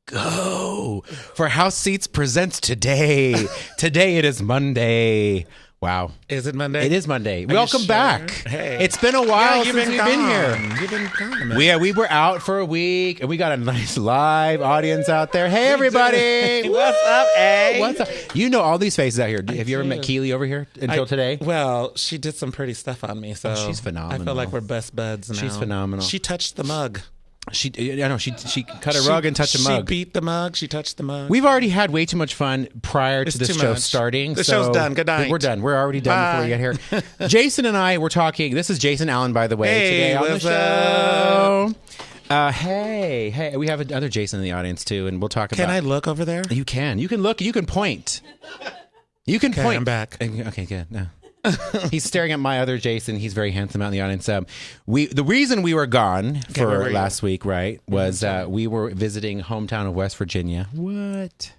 go for House Seats Presents today. Today it is Monday. Wow. Is it Monday? It is Monday. Are Welcome sure? back. Hey. It's been a while you've since we've been here. You've been gone, man. We were out for a week, and we got a nice live audience out there. Hey, everybody. What's up, A? What's up? You know all these faces out here. Have you ever met Keely over here until today? Well, she did some pretty stuff on me, so she's phenomenal. I feel like we're best buds now. She's phenomenal. She touched the mug. She cut a rug and touched a mug. She beat the mug. She touched the mug. We've already had way too much fun prior to this show starting. The show's done. Good night. We're done. We're already done before we get here. Jason and I were talking. This is Jassen Allen, by the way. Hey, today on the what's show. Hey. We have another Jason in the audience too, and we'll talk about. Can I look over there? You can. You can look. You can point. You can point. I'm back. Okay, good. No. He's staring at my other Jason. He's very handsome out in the audience. The reason we were gone for last week, right, was we were visiting hometown of West Virginia. What?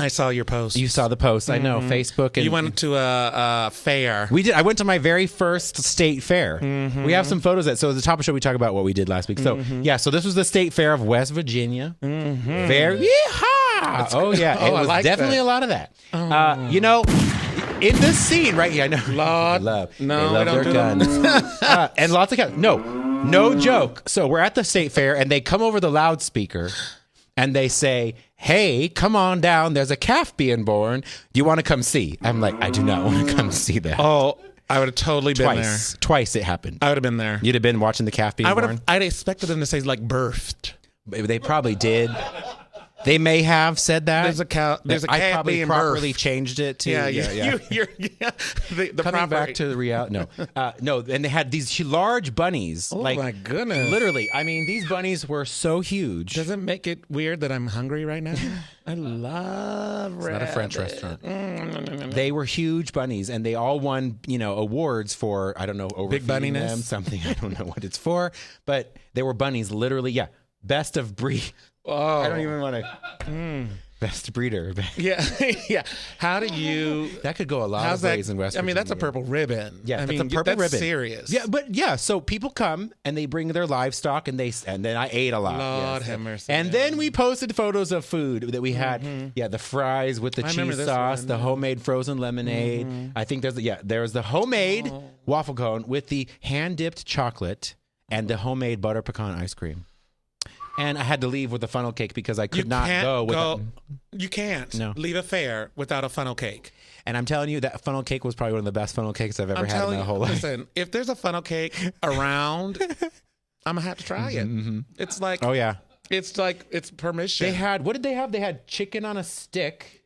I saw your post. You saw the post. I know. Facebook. And you went to a fair. We did. I went to my very first state fair. We have some photos. So at the top of the show, we talk about what we did last week. So yeah. So this was the state fair of West Virginia. Very yeehaw! Oh yeah. It was definitely a lot of that. You know. In this scene, right? Yeah, I know. Love. No, they love their guns. And lots of guns. No joke. So we're at the state fair, and they come over the loudspeaker, and they say, "Hey, come on down. There's a calf being born. Do you want to come see?" I'm like, I do not want to come see that. Oh, I would have totally been there. Twice it happened. I would have been there. You'd have been watching the calf being born? I'd expected them to say, like, birthed. They probably did. They may have said that. There's a calf I probably being properly birthed. changed it to. Yeah. The coming back to the reality. No, and they had these large bunnies. Oh my goodness! Literally, I mean, these bunnies were so huge. Does it make it weird that I'm hungry right now? I love. It's not a French restaurant. They were huge bunnies, and they all won, awards for big bunniness, them, something I don't know what it's for, but they were bunnies. Literally, best of breed. Oh. I don't even want to. Best breeder. Yeah. How do you? That could go a lot of ways in West Virginia. I mean, that's a purple ribbon. Yeah, that's a purple ribbon. Serious. Yeah, but so people come and they bring their livestock and then I ate a lot. Lord have mercy. And then we posted photos of food that we had. Yeah, the fries with the cheese sauce, the homemade frozen lemonade. I think there's the homemade waffle cone with the hand dipped chocolate and the homemade butter pecan ice cream. And I had to leave with a funnel cake because I could not go without. You can't leave a fair without a funnel cake. And I'm telling you, that funnel cake was probably one of the best funnel cakes I've ever had in my whole life. Listen, if there's a funnel cake around, I'm going to have to try it. It's like, oh, yeah. It's like, it's permission. What did they have? They had chicken on a stick.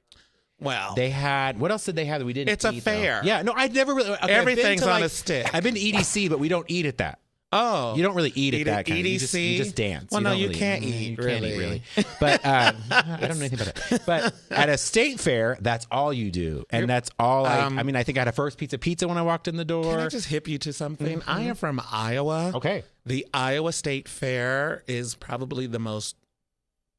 Well, they had, what else did they have that we didn't eat? It's a fair. Though? Yeah, no, I'd never really. Okay, everything's on a stick. I've been to EDC, but we don't eat at that. Oh, you don't really eat at that kind EDC? of. You just dance. Well, you can't eat. You can't eat really. But I don't know anything about it. But at a state fair, that's all you do, and that's all. I mean, I think I had a first pizza when I walked in the door. Can I just hip you to something? I am from Iowa. Okay. The Iowa State Fair is probably the most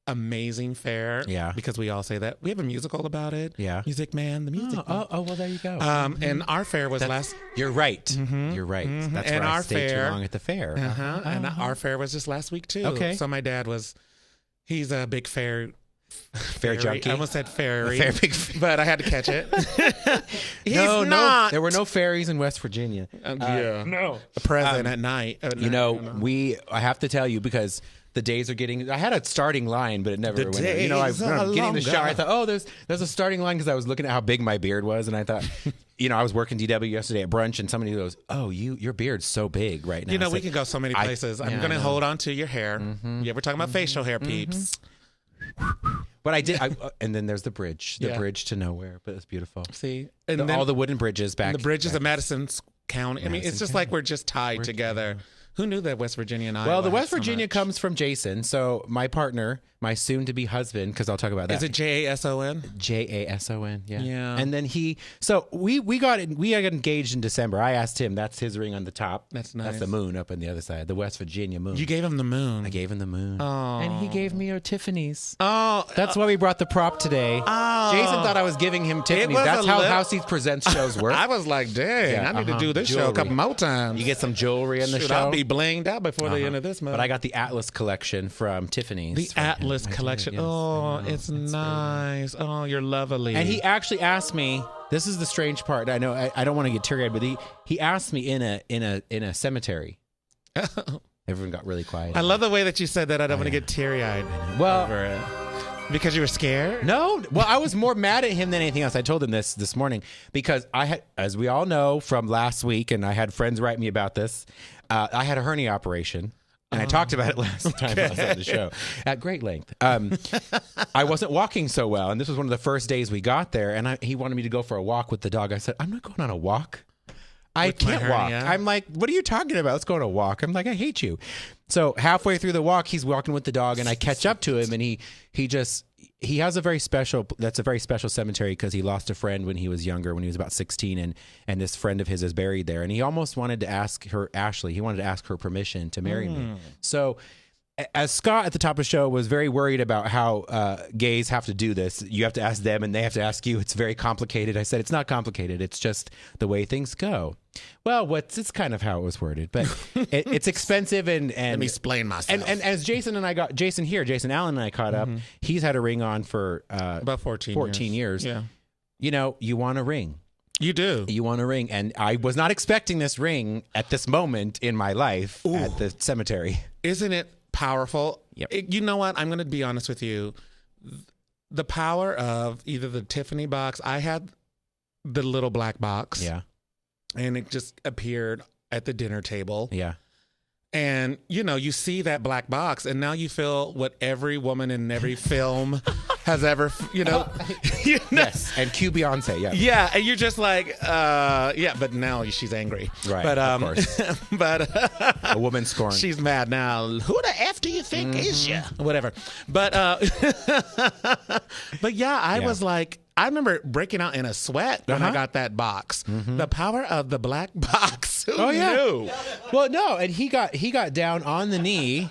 amazing fair. Yeah. Because we all say that. We have a musical about it. Yeah. Music Man, the Music Man. Oh, well, there you go. And our fair was You're right. You're right. That's and where I our stayed fair, too long at the fair. And our fair was just last week, too. Okay. So my dad he's a big fair junkie. I almost said fairy. But I had to catch it. No, there were no fairies in West Virginia. No. A present at night. I have to tell you because the days are getting. I had a starting line, but it never went. When I'm getting the shower, I thought, there's a starting line because I was looking at how big my beard was, and I thought, I was working DW yesterday at brunch, and somebody goes, "Oh, your beard's so big right now." We can go so many places. I'm going to hold on to your hair. Yeah, we're talking about facial hair, peeps. But I did, and then there's the bridge to nowhere, but it's beautiful. See, and all the wooden bridges back. The bridges of Madison County. I mean, it's just like we're just tied together. Who knew that West Virginia and Iowa? Well, the West Virginia comes from Jason. So my partner, my soon-to-be husband, because I'll talk about that. Is it Jason? Jason, yeah. Yeah. And then we got engaged in December. I asked him. That's his ring on the top. That's nice. That's the moon up on the other side. The West Virginia moon. You gave him the moon. I gave him the moon. Oh. And he gave me a Tiffany's. Oh. That's why we brought the prop today. Oh. Jason thought I was giving him Tiffany's. That's how House Seats Presents shows work. I was like, dang, I need to do this show a couple more times. You get some jewelry in the show. I'll be blinged out before the end of this month. But I got the Atlas collection from Tiffany's. The Atlas his collection. Yes, It's nice. Oh, you're lovely. And he actually asked me. This is the strange part. I know I don't want to get teary-eyed, but he asked me in a cemetery. Everyone got really quiet. I love the way that you said that. I don't want to get teary-eyed. Well, because you were scared? No. Well, I was more mad at him than anything else. I told him this morning because I had, as we all know from last week, and I had friends write me about this, I had a hernia operation. And I talked about it last time I was on the show at great length. I wasn't walking so well. And this was one of the first days we got there. And he wanted me to go for a walk with the dog. I said, I'm not going on a walk. I can't walk. I'm like, what are you talking about? Let's go on a walk. I'm like, I hate you. So halfway through the walk, he's walking with the dog. And I catch up to him. And he has a very special cemetery because he lost a friend when he was younger, when he was about 16, and this friend of his is buried there. And he almost wanted to ask her, Ashley, he wanted to ask her permission to marry me. So as Scott at the top of the show was very worried about how gays have to do this, you have to ask them and they have to ask you. It's very complicated. I said, it's not complicated. It's just the way things go. Well, it's kind of how it was worded, but it's expensive and let me explain myself. And as Jassen Allen and I caught up, he's had a ring on for about 14 years. Yeah. You know, you want a ring. You do. You want a ring. And I was not expecting this ring at this moment in my life at the cemetery. Isn't it powerful? Yep. You know what? I'm going to be honest with you. The power of either the Tiffany box, I had the little black box. Yeah. And it just appeared at the dinner table. Yeah. And, you know, you see that black box, and now you feel what every woman in every film has ever, you know. Yes, and cue Beyonce, yeah. Yeah, and you're just like, but now she's angry. Right, but, of course. But a woman scorned. She's mad now. Who the F do you think is you? Whatever. But, but yeah, I was like, I remember breaking out in a sweat when I got that box. The power of the black box. Who knew? Well, no, and he got down on the knee.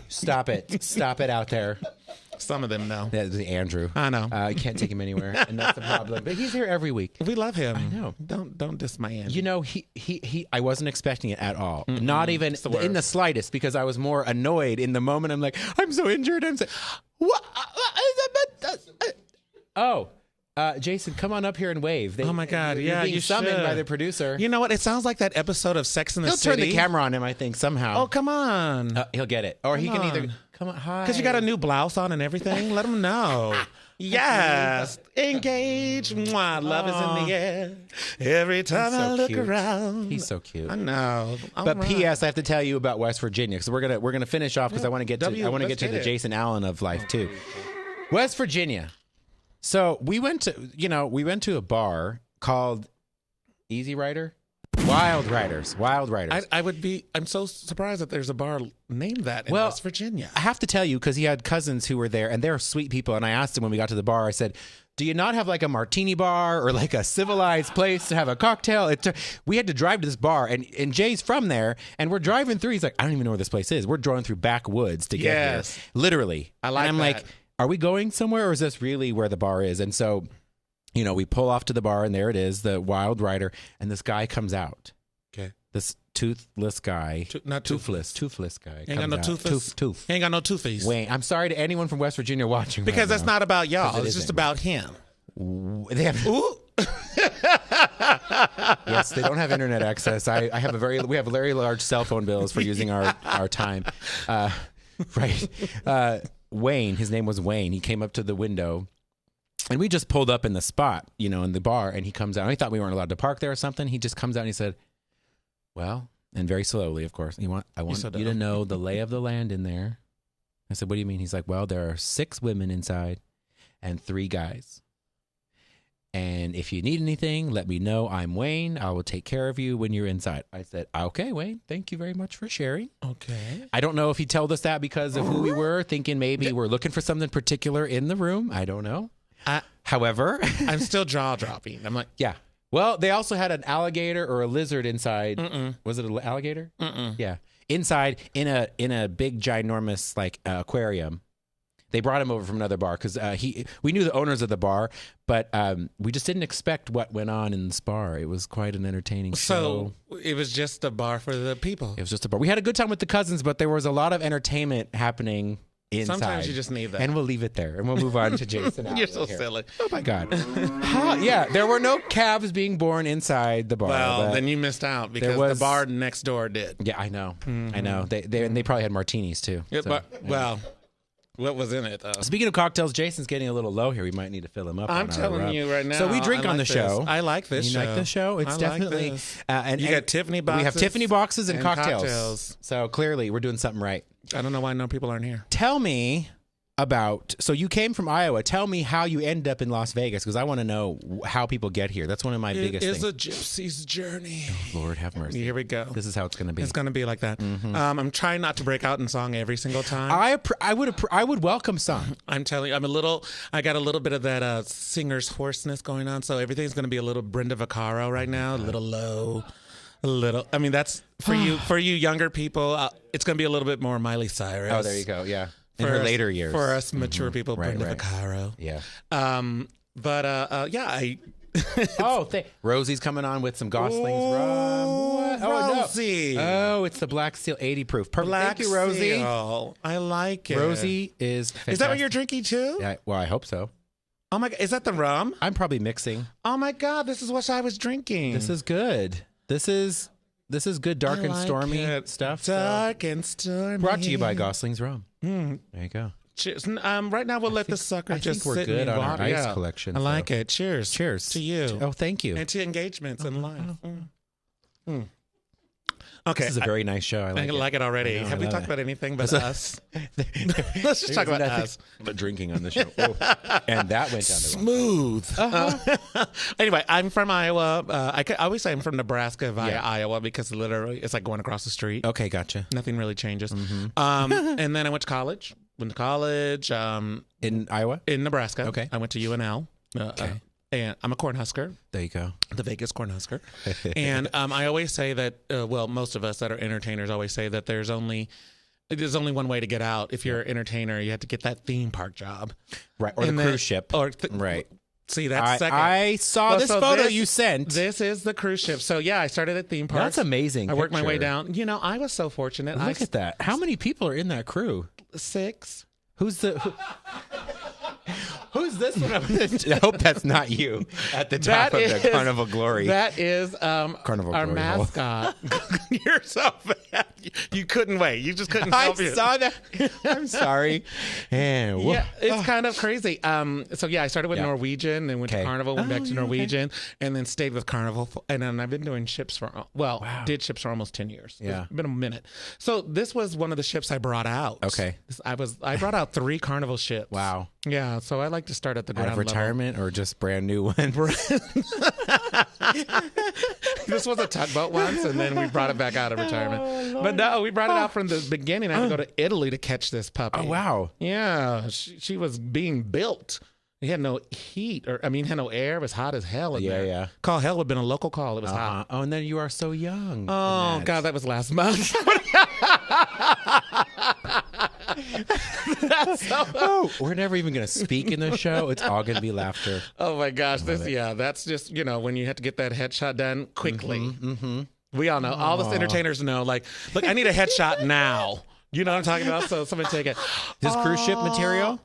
Stop it out there. Some of them know. That's Andrew. I know. I can't take him anywhere, and that's the problem. But he's here every week. We love him. I know. Don't diss my Andrew. You know, I wasn't expecting it at all. Not even in the slightest, because I was more annoyed in the moment. I'm like, I'm so injured. I'm saying, what? Jason, come on up here and wave. Oh my God! You're being summoned by the producer. You know what? It sounds like that episode of Sex and the City. He'll turn the camera on him, I think, somehow. Oh, come on! He'll get it, or he can either come on. Hi, because you got a new blouse on and everything. Let him know. Yes, engage. Mwah. Love is in the air. Every time I look around. He's so cute. I know. But P.S. I have to tell you about West Virginia, because we're gonna finish off because I want to get to the Jassen Allen of life too. West Virginia. So we went to a bar called Easy Rider, Wild Riders. I'm so surprised that there's a bar named that in West Virginia. I have to tell you, because he had cousins who were there, and they're sweet people. And I asked him when we got to the bar, I said, do you not have like a martini bar or like a civilized place to have a cocktail? We had to drive to this bar, and Jay's from there, and we're driving through. He's like, I don't even know where this place is. We're driving through backwoods to get here. Literally. I like that. I'm like, are we going somewhere, or is this really where the bar is? And so, you know, we pull off to the bar, and there it is, the Wild Rider, and this guy comes out. Okay. This toothless guy. Toothless guy. Ain't got no toothless. Ain't got no toothies. Wayne, I'm sorry to anyone from West Virginia watching. Because that's not about y'all. It's just about him. They have. Yes, they don't have internet access. We have very large cell phone bills for using our time. Right. Wayne, his name was Wayne. He came up to the window, and we just pulled up in the spot, you know, in the bar, and he comes out. He thought we weren't allowed to park there or something. He just comes out and he said, well, and very slowly, of course, I want you to know the lay of the land in there. I said, what do you mean? He's like, well, there are 6 women inside and 3 guys. And if you need anything, let me know. I'm Wayne. I will take care of you when you're inside. I said, okay, Wayne, thank you very much for sharing. Okay. I don't know if he told us that because of who we were, thinking maybe we're looking for something particular in the room. I don't know. However, I'm still jaw-dropping. I'm like, yeah. Well, they also had an alligator or a lizard inside. Was it an alligator? Yeah. Inside in a big, ginormous like aquarium. They brought him over from another bar because we knew the owners of the bar, but we just didn't expect what went on in this bar. It was quite an entertaining show. So it was just a bar for the people. It was just a bar. We had a good time with the cousins, but there was a lot of entertainment happening inside. Sometimes you just need that. And we'll leave it there, and we'll move on to Jassen Allen. You're so here. silly. Oh my God. Yeah, there were no calves being born inside the bar. Well, then you missed out because the bar next door did. Yeah, I know. I know. They probably had martinis too. Yeah, So, well, what was in it though? Speaking of cocktails, Jason's getting a little low here. We might need to fill him up. I'm telling you right now. So we drink I on like the show. this. I like this show. You like the show? It's definitely. And you got Tiffany boxes. We have Tiffany boxes and cocktails. cocktails. So clearly, we're doing something right. I don't know why no people aren't here. Tell me about. So you came from Iowa. Tell me how you ended up in Las Vegas, because I want to know how people get here. That's one of my biggest things. It is a gypsy's journey. Oh, Lord have mercy. Here we go. This is how it's going to be. It's going to be like that. I'm trying not to break out in song every single time. I would welcome song. I'm telling you, I got a little bit of that singer's hoarseness going on, so everything's going to be a little Brenda Vaccaro right now, a little low, a little. I mean, that's for you younger people. It's going to be a little bit more Miley Cyrus. Oh, there you go. Yeah. In her later years. For us mature people, Brenda Vaccaro. Yeah. Rosie's coming on with some Gosling's rum. What? Rosie. Oh, it's the Black Seal 80 proof. Perfect. Black Thank you, Rosie. Seal. I like it. Rosie is fantastic. Is that what you're drinking too? Yeah, well, I hope so. Oh my God. Is that the rum? I'm probably mixing. Oh my God. This is what I was drinking. This is good. This is good dark and stormy stuff. Dark and stormy. Brought to you by Gosling's rum. There you go. Cheers. Right now we'll let the sucker just we're sit good in on our water. ice collection. I like it. Cheers. Cheers to you. Oh, thank you. And to engagements in life. Okay. This is a very nice show. I like it already. Have we talked about anything but us? Let's just talk about us. But drinking on the show. Oh. And that went down the Smooth. Anyway, I'm from Iowa. I always say I'm from Nebraska via Iowa because literally it's like going across the street. Okay, gotcha. Nothing really changes. And then I went to college. In Iowa? In Nebraska. Okay. I went to UNL. Okay. And I'm a Cornhusker. There you go. The Vegas Cornhusker. And I always say that, most of us that are entertainers always say that there's only one way to get out. If you're an entertainer, you have to get that theme park job. Right. Or the cruise ship. Right. See, that's second. I saw this photo you sent. This is the cruise ship. So, yeah, I started at theme park. That's amazing. I worked my way down. You know, I was so fortunate. Look at that. How many people are in that crew? 6. Who's this one? I hope that's not you at the top of the Carnival Glory. That is Carnival our Glory mascot. You're so bad. You couldn't wait. You just couldn't help it. I saw that. I'm sorry. Yeah, it's kind of crazy. So yeah, I started with Norwegian and went to Carnival, went back to Norwegian, and then stayed with Carnival. And then I've been doing ships for did ships for almost 10 years. Yeah, it's been a minute. So this was one of the ships I brought out. Okay, I brought out 3 Carnival ships. Wow. Yeah, so I like to start at the ground level. Retirement or just brand new one? This was a tugboat once, and then we brought it back out of retirement. But no, we brought it out from the beginning. I had to go to Italy to catch this puppy. Oh, wow. Yeah, she was being built. It had no heat, had no air. It was hot as hell in there. Yeah. Call hell would have been a local call. It was hot. Oh, and then you are so young. Oh, God, that was last month. We're never even going to speak in the show. It's all going to be laughter. Oh my gosh, that's just when you have to get that headshot done quickly. We all know. All us entertainers know. Like, look, I need a headshot now. You know what I'm talking about? So somebody take it. This cruise ship material?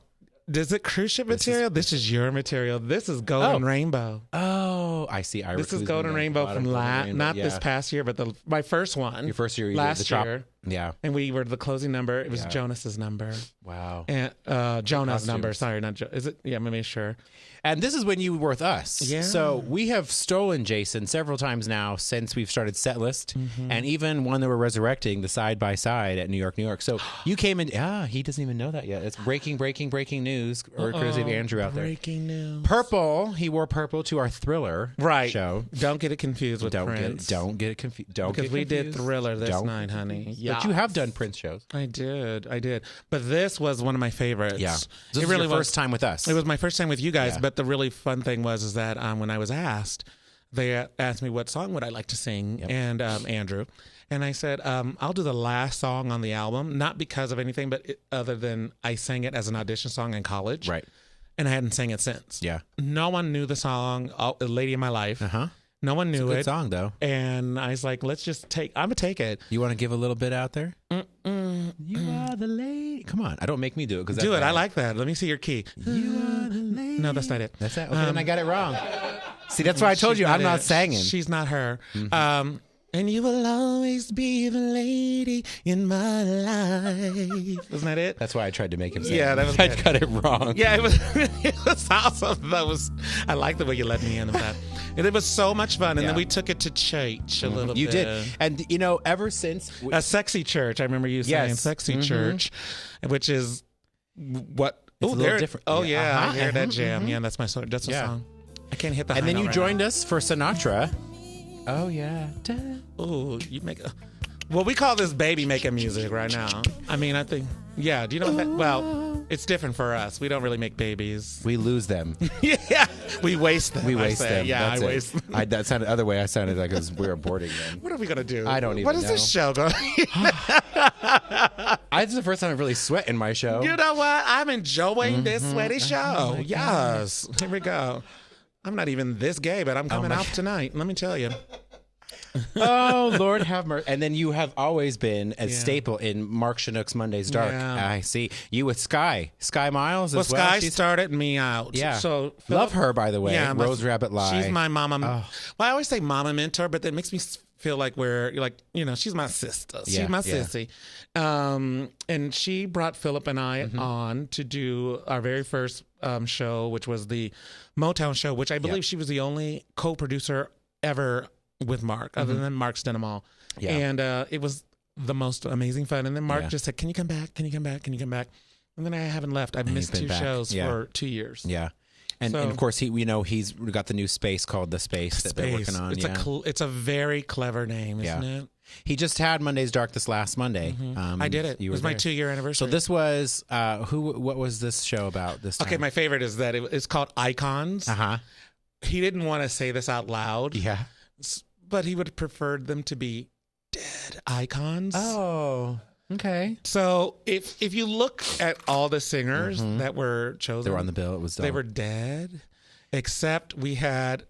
Is it cruise ship material? This is your material. This is Golden Rainbow. Oh, I see. This is Golden Rainbow from not this past year, but my first one. Your first year, last year. Yeah. And we were the closing number. It was Jonas's number. Wow. And Jonah's number. Sorry, not Joe. Is it? Yeah, maybe sure. And this is when you were with us. Yeah. So we have stolen Jassen several times now since we've started Setlist, and even when they were resurrecting the side by side at New York, New York. So you came in. He doesn't even know that yet. It's breaking news, or courtesy of Andrew out there. Breaking news. Purple. He wore purple to our Thriller show. Don't get it confused with Prince. Don't get it confused. Because we did Thriller this night, honey. Yeah. But you have done Prince shows. I did. But this was one of my favorites. Yeah. This was your first time with us. It was my first time with you guys. But the really fun thing was that when I was asked, they asked me what song would I like to sing, and Andrew, and I said I'll do the last song on the album, not because of anything, but other than I sang it as an audition song in college, right? And I hadn't sang it since. Yeah, no one knew the song, "Lady in My Life." No one knew Good it. song though. And I was like, I'm gonna take it. You want to give a little bit out there? You are the lady. Come on, I don't make me do it because do it. I like that. Let me see your key. You are the lady. No, that's not it. That's it. Okay, then I got it wrong. See, that's why I told you I'm not singing. She's not her. And you will always be the lady in my life. Wasn't that it? That's why I tried to make him sing. Yeah, that was I good. got it wrong. Yeah, it was awesome. I like the way you let me in with that. And it was so much fun. And then we took it to church a little bit. You did. And, you know, ever since... A sexy church. I remember you saying sexy church, which is what... It's a little different. Oh, yeah. I hear that jam. Yeah, that's my song. That's a song. I can't hit the high And then note you right joined now. us for Sinatra. Oh, yeah. Oh, you make... Well, we call this baby making music right now. I mean, I think... Yeah, do you know what that... Well, it's different for us. We don't really make babies. We lose them. Yeah, we waste them. We waste them. Yeah, That's I waste them. that sounded other way. I sounded like we were aborting them. What are we going to do? I don't even know. What is this show going This is the first time I've really sweat in my show. You know what? I'm enjoying this sweaty show. Yes. Here we go. I'm not even this gay, but I'm coming out tonight. Let me tell you. Oh, Lord have mercy. And then you have always been a staple in Mark Chinook's Monday's Dark. Yeah. I see. You with Sky Miles as well. Sky started me out. Yeah. So love her, by the way. Yeah, Rose Rabbit Lie. She's my mama. Well, I always say mama mentor, but that makes me feel like she's my sister. She's my sissy. And she brought Philip and I on to do our very first show, which was the Motown show, which I believe she was the only co-producer ever with Mark, other than Mark's done them all. Yeah. And it was the most amazing fun. And then Mark just said, can you come back? Can you come back? Can you come back? And then I haven't left. I've missed 2 shows for 2 years. Yeah. And of course, he's got the new space called The Space that they're working on. It's a very clever name, isn't it? He just had Monday's Dark this last Monday. I did it. It was my 2-year anniversary. So this was, what was this show about this time? Okay, my favorite is that it's called Icons. Uh-huh. He didn't want to say this out loud. Yeah. But he would have preferred them to be dead icons. Oh, okay. So if you look at all the singers that were chosen, they were on the bill. It was they were dead, except we had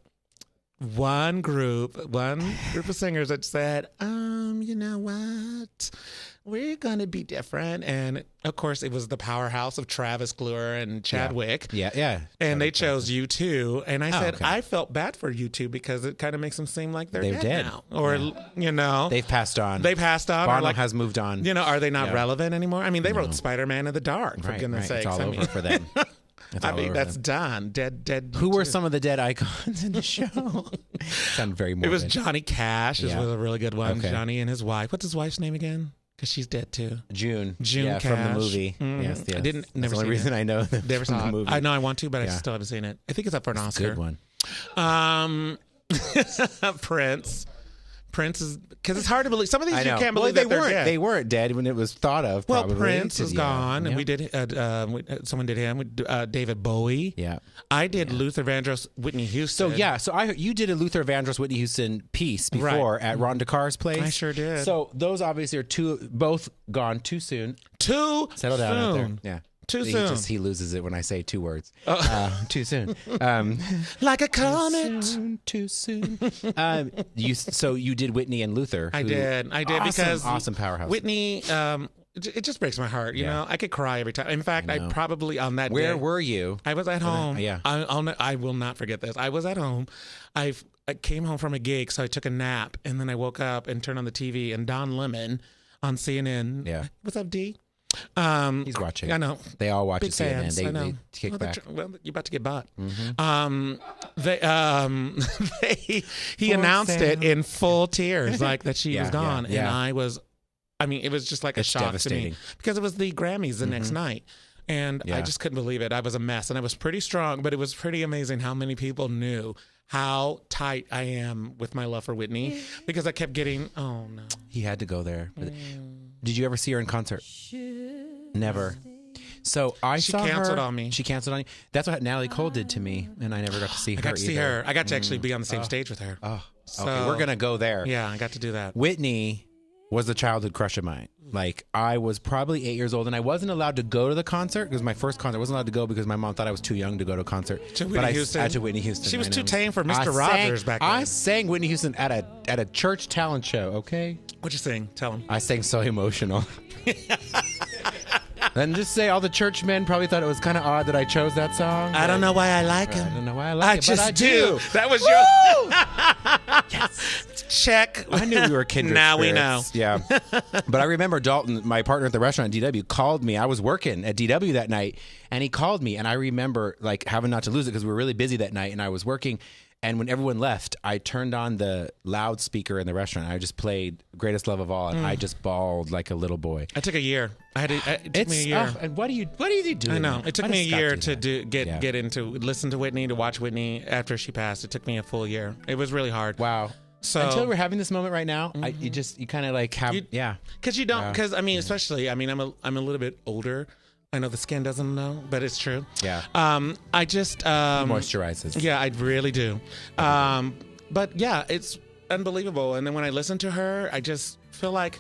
one group of singers that said, you know what? We're going to be different. And, of course, it was the powerhouse of Travis Glure and Chadwick. Yeah. And they chose U2. And I said, I felt bad for U2 because it kind of makes them seem like they're dead now. Or, they've passed on. Bono has moved on. Are they not relevant anymore? I mean, they wrote Spider-Man in the Dark, for goodness sakes. It's all over for them. That's done. Dead. Who were some of the dead icons in the show? Sounded very morbid. It was Johnny Cash. This was a really good one. Okay. Johnny and his wife. What's his wife's name again? Because she's dead too. June Cash. from the movie. Yes. I didn't. That's the only reason I know them never from saw the movie. I know I want to, but I still haven't seen it. I think it's up for an Oscar. Good one. Prince is, because it's hard to believe. Some of these you can't believe that they're dead. They weren't dead when it was thought of. Well, probably. Prince is gone, and we did. Someone did him. David Bowie. Yeah, I did Luther Vandross, Whitney Houston. You did a Luther Vandross, Whitney Houston piece before at Ron DeCar's place. I sure did. So those obviously are both gone too soon. Settle down out there. Yeah. Too soon. He loses it when I say 2 words. Too soon. Like a comet. Too soon. You did Whitney and Luther. I did because awesome powerhouse. Whitney. It just breaks my heart. You know, I could cry every time. In fact, I probably on that day. Where were you? I was at home. Yeah. I will not forget this. I was at home. I came home from a gig, so I took a nap, and then I woke up and turned on the TV, and Don Lemon on CNN. Yeah. What's up, D? He's watching. I know. They all watch CNN. I know. They kick back. Well, you're about to get bought. He announced it in full tears, like that she was gone, and I was. I mean, it was just like a shock to me because it was the Grammys the next night. And I just couldn't believe it. I was a mess, and I was pretty strong, but it was pretty amazing how many people knew how tight I am with my love for Whitney because I kept getting, oh no. He had to go there. Did you ever see her in concert? Never. So she canceled on me. She canceled on you. That's what Natalie Cole did to me, and I never got to see her. I got to see her. I got to actually be on the same stage with her. Oh, okay. We're gonna go there. Yeah, I got to do that. Whitney was a childhood crush of mine. Like, I was probably 8 years old, and I wasn't allowed to go to the concert. It was my first concert. I wasn't allowed to go because my mom thought I was too young to go to a concert. To Whitney Houston? To Whitney Houston. She was too tame for Mr. Rogers back then. I sang Whitney Houston at a church talent show, okay? What'd you sing? Tell him. I sang So Emotional. And just say all the churchmen probably thought it was kind of odd that I chose that song. I don't know why I like him. I don't know why I like it, but I do. That was your... Yes. Check. I knew we were kindred Now spirits. we know. Yeah. But I remember Dalton, my partner at the restaurant at DW, called me. I was working at DW that night, and he called me, and I remember like having not to lose it because we were really busy that night, and I was working. And when everyone left, I turned on the loudspeaker in the restaurant. I just played Greatest Love of All, and I just bawled like a little boy. I took a year. It took me a year. And what do you do? I know. It took me a year to listen to Whitney, to watch Whitney after she passed. It took me a full year. It was really hard. Wow. So until we're having this moment right now, you kind of like have because you don't because especially I'm a little bit older. I know the skin doesn't know, but it's true. Yeah. I just moisturizes. Yeah, I really do. But yeah, it's unbelievable. And then when I listen to her, I just feel like,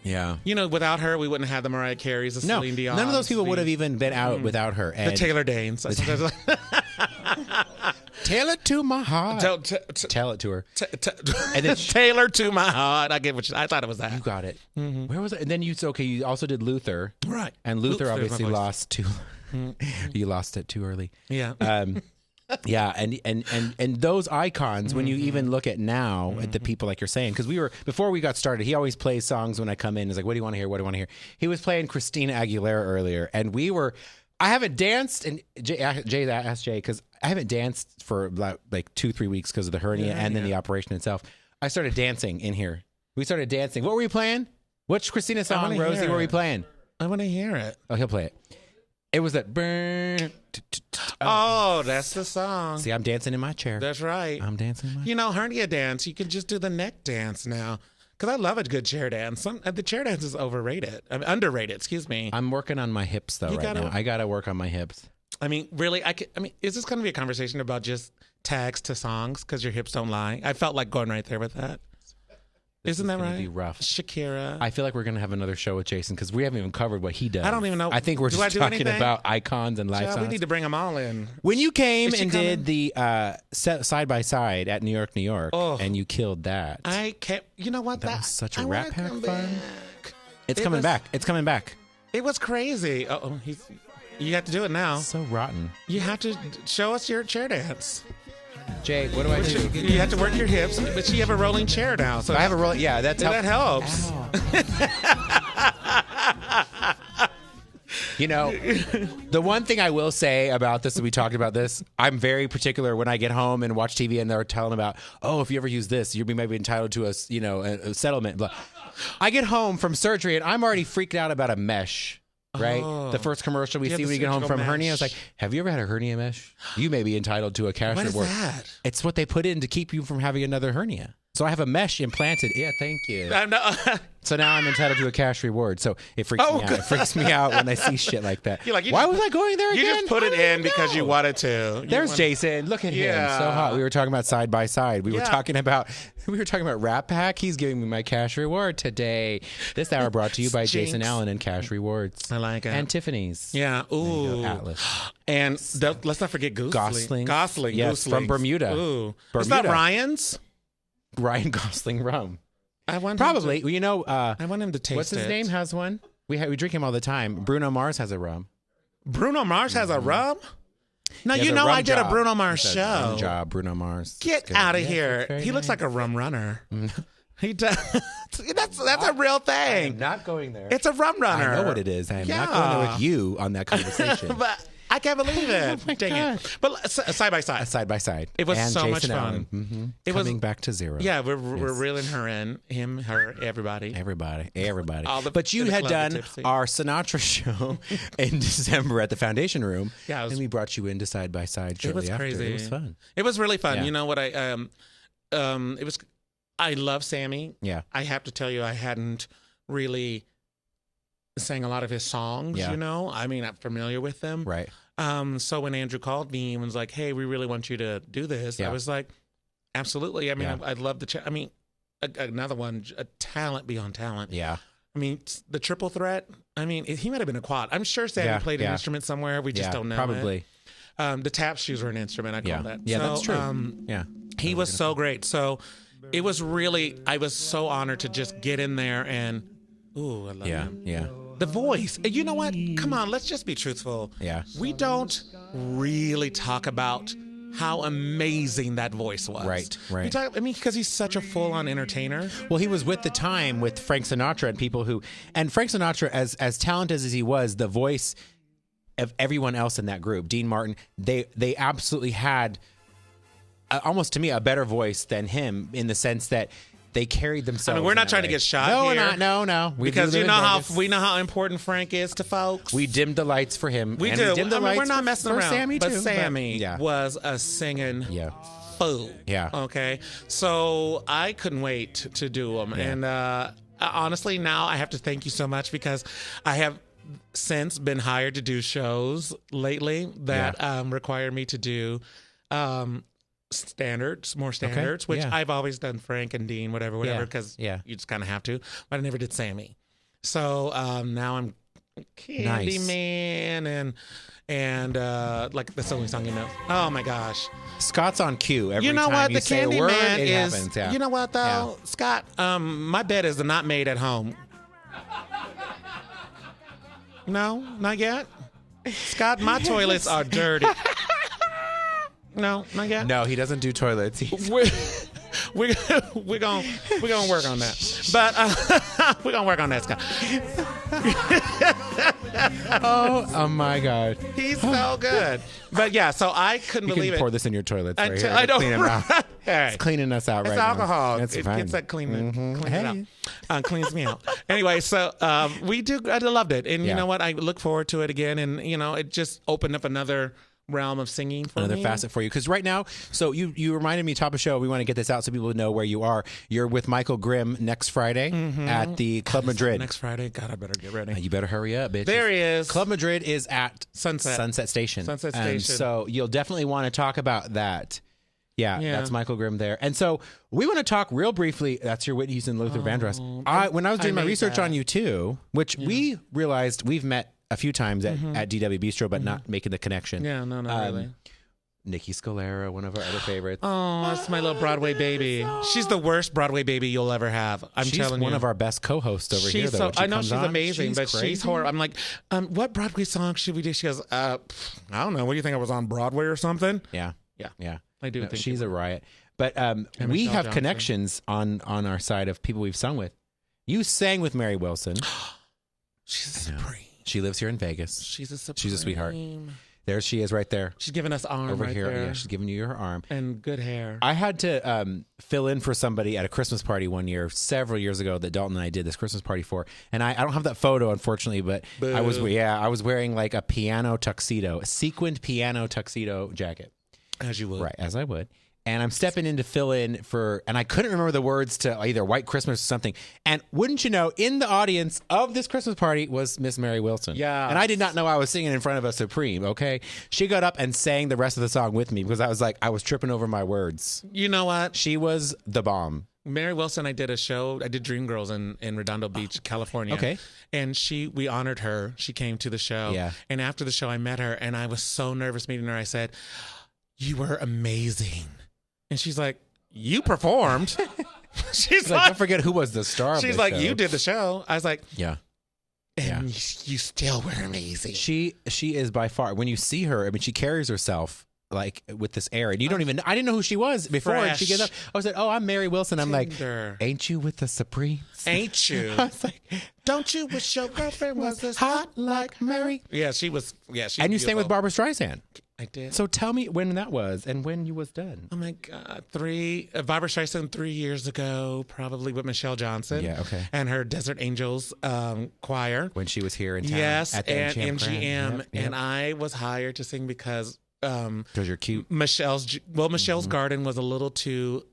without her, we wouldn't have the Mariah Careys, the Celine Dion. None of those people would have even been out without her. And the Taylor Danes. Tell it to my heart. Tell it to her. And then Taylor to my heart. I thought it was that. You got it. Mm-hmm. Where was it? And then you also did Luther. Right. And Luther obviously lost too. You lost it too early. Yeah. Yeah, and those icons, when you even look at now at the people like you're saying, because before we got started, he always plays songs when I come in. He's like, what do you want to hear? What do you want to hear? He was playing Christina Aguilera earlier, and I haven't danced, and Jay asked Jay, because I haven't danced for like 2-3 weeks because of the hernia and then the operation itself. I started dancing in here. We started dancing. What were you playing? Which Christina song, Rosie, were we playing? I want to hear it. Oh, he'll play it. It was that burn. Oh, that's the song. See, I'm dancing in my chair. That's right. I'm dancing in my chair. Hernia dance, you can just do the neck dance now. Because I love a good chair dance. The chair dance is overrated. Underrated, excuse me. I'm working on my hips, though, now. I got to work on my hips. I mean, really, is this going to be a conversation about just tags to songs because your hips don't lie? I felt like going right there with that. Isn't that right? Be rough. Shakira. I feel like we're going to have another show with Jason because we haven't even covered what he does. I don't even know. I think we're just talking about icons and lifestyles. We need to bring them all in. When you came and did the side by side at New York, and you killed that. I can't. You know what? That was such a Rat Pack fun. It's coming back. It's coming back. It was crazy. You have to do it now. So rotten. You have to show us your chair dance. Jay, what do I do? You have to work your hips, but you have a rolling chair now. So I have a rolling. Yeah, that helps. The one thing I will say about this, we talked about this, I'm very particular when I get home and watch TV and they're telling about, if you ever use this, you may be entitled to a settlement. But I get home from surgery and I'm already freaked out about a mesh. Right? The first commercial we see when you get home from hernia is like, have you ever had a hernia mesh? You may be entitled to a cash reward. What is that? It's what they put in to keep you from having another hernia. So I have a mesh implanted. Yeah, thank you. So now I'm entitled to a cash reward. So it freaks me out. It freaks me out when I see shit like that. Why was I going there again? You just put it in because you wanted to. There's Jason. Look at him. So hot. We were talking about side by side. We were talking about Rat Pack. He's giving me my cash reward today. This hour brought to you by Jassen Allen and Cash Rewards. I like it. And Tiffany's. Yeah. Ooh. Atlas. And let's not forget Gosling. Yes, from Bermuda. Ooh. Is that Ryan's? Ryan Gosling rum. I want probably. I want him to taste it. What's his name? Has one. We drink him all the time. Bruno Mars has a rum. Bruno Mars has a rum. Now I did a Bruno Mars show. Rum job, Bruno Mars. Get out of here. He looks like a rum runner. He does. That's a real thing. I'm not going there. It's a rum runner. I know what it is. I am not going there with you on that conversation. But I can't believe it. Dang it. But side by side. Side by side. It was and so Jassen much fun. Allen. Mm-hmm. It was coming back to zero. Yeah, we're reeling her in. Him, her, everybody. Everybody. But you had done our Sinatra show in December at the Foundation Room. Yeah. And we brought you into Side by Side shortly after. Crazy. It was fun. It was really fun. Yeah. You know what I love Sammy. Yeah. I have to tell you, I hadn't really sang a lot of his songs, I'm familiar with them. Right. So when Andrew called me and was like, hey, we really want you to do this, I was like, absolutely. I'd love the another one, a talent beyond talent. Yeah. I mean, the triple threat. I mean, he might have been a quad. I'm sure Sammy played an instrument somewhere. We just don't know. Probably. The tap shoes were an instrument. I call that. Yeah, so, that's true. He was so great. So it was really, I was so honored to just get in there and, I love him. Yeah. The voice. You know what? Come on, let's just be truthful. Yeah. We don't really talk about how amazing that voice was. Right. Because he's such a full-on entertainer. Well, he was with the time with Frank Sinatra and people who, and Frank Sinatra, as talented as he was, the voice of everyone else in that group, Dean Martin, they absolutely had, almost to me, a better voice than him in the sense that they carried themselves. I mean, we're not trying to get shot here. We're not. No. Because we know how important Frank is to folks. We dimmed the lights for him. We do. We dimmed the lights we're not messing around. Sammy but too. Sammy was a singing fool. Yeah. Okay. So I couldn't wait to do them. Yeah. And honestly, now I have to thank you so much because I have since been hired to do shows lately that require me to do more standards, which I've always done Frank and Dean, whatever, because you just kind of have to. But I never did Sammy. So now I'm Candyman and like that's the only song you know. Oh my gosh, Scott's on cue. Every you know time what? you The say a word, Candyman it is. happens. Yeah. You know what though, Scott? My bed is not made at home. No, not yet. Scott, my toilets are dirty. No, not yet. No, he doesn't do toilets. We're gonna work on that. But we're gonna work on that, Scott. oh my God, he's so good. But yeah, so I couldn't believe it. Pour this in your toilets right here. I don't. Clean them out. Right. It's cleaning us out it's right alcohol. now. It's alcohol. It gets that clean it out. Cleans me out. Anyway, so we do. I loved it, and you know what? I look forward to it again, and you know, it just opened up another realm of singing for another facet for you, because right now, so you reminded me top of show, we want to get this out so people know where you are. You're with Michael Grimm next Friday at the Club Madrid. Next Friday. God, I better get ready. You better hurry up, bitch. There he is. Club Madrid is at Sunset Station. And so you'll definitely want to talk about that. Yeah, that's Michael Grimm there. And so we want to talk real briefly. That's your Whitney Houston, Luther Vandross. When I was doing my research on you too, which we realized we've met a few times at DW Bistro, but not making the connection. Yeah, no, really. Nikki Scalera, one of our other favorites. Oh, that's my little Broadway baby. She's the worst Broadway baby you'll ever have. She's telling you. She's one of our best co-hosts over here, though. I know she's amazing, but she's horrible. I'm like, what Broadway song should we do? She goes, I don't know. What do you think? I was on Broadway or something? Yeah. I do think she's a riot. But we have connections on our side of people we've sung with. You sang with Mary Wilson. She's supreme. She lives here in Vegas. She's a sweetheart. There she is right there. She's giving us arm over right here. there. Yeah, she's giving you her arm. And good hair. I had to fill in for somebody at a Christmas party one year, several years ago, that Dalton and I did this Christmas party for. And I don't have that photo, unfortunately, but I was wearing like a piano tuxedo, a sequined piano tuxedo jacket. As you would. Right, as I would. And I'm stepping in to fill in for, and I couldn't remember the words to either White Christmas or something. And wouldn't you know, in the audience of this Christmas party was Miss Mary Wilson. Yeah. And I did not know I was singing in front of a Supreme, okay? She got up and sang the rest of the song with me because I was tripping over my words. You know what? She was the bomb. Mary Wilson, I did Dreamgirls in Redondo Beach, California. Okay. And we honored her. She came to the show. Yeah. And after the show, I met her, and I was so nervous meeting her. I said, "You were amazing." And she's like, "You performed." She's like, "Don't forget who was the star of She's this like, show." "You did the show." I was like, "Yeah." And you still were amazing. She is by far, when you see her, I mean, she carries herself like with this air, and I didn't know who she was before. Fresh. And she gets up. I said, "Oh, I'm Mary Wilson." I'm Tender. like, "Ain't you with the Supremes? Ain't you?" I was like, "Don't you wish your girlfriend was as hot like Mary?" Yeah, she was. Yeah, she. And you sang with Barbra Streisand. I did. So tell me when that was and when you was done. Oh my God, Barbra Streisand 3 years ago, probably with Michelle Johnson. Yeah, okay. And her Desert Angels choir. When she was here in town. Yes, at the and MGM. Yep. And I was hired to sing because you're cute. Michelle's garden was a little too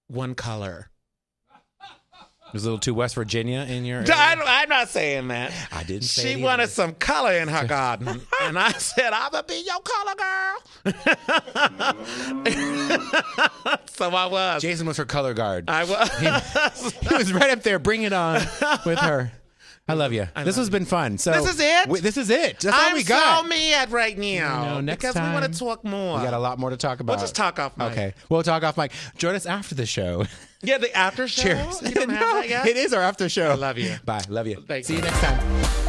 one color. It was a little too West Virginia in your area? I'm not saying that. I didn't say She wanted some color in her garden. And I said, "I'm going to be your color girl." So I was. Jason was her color guard. I was. He was right up there. Bring it on with her. I love you. This has been fun. So this is it. This is it. That's all we got. I'm so mad right now. Next because time, we want to talk more. We got a lot more to talk about. We'll just talk off mic. Okay, we'll talk off mic. Join us after the show. Yeah, the after show. Cheers. You don't have that yet? It is our after show. I love you. Bye. Love you. Thanks. See you next time.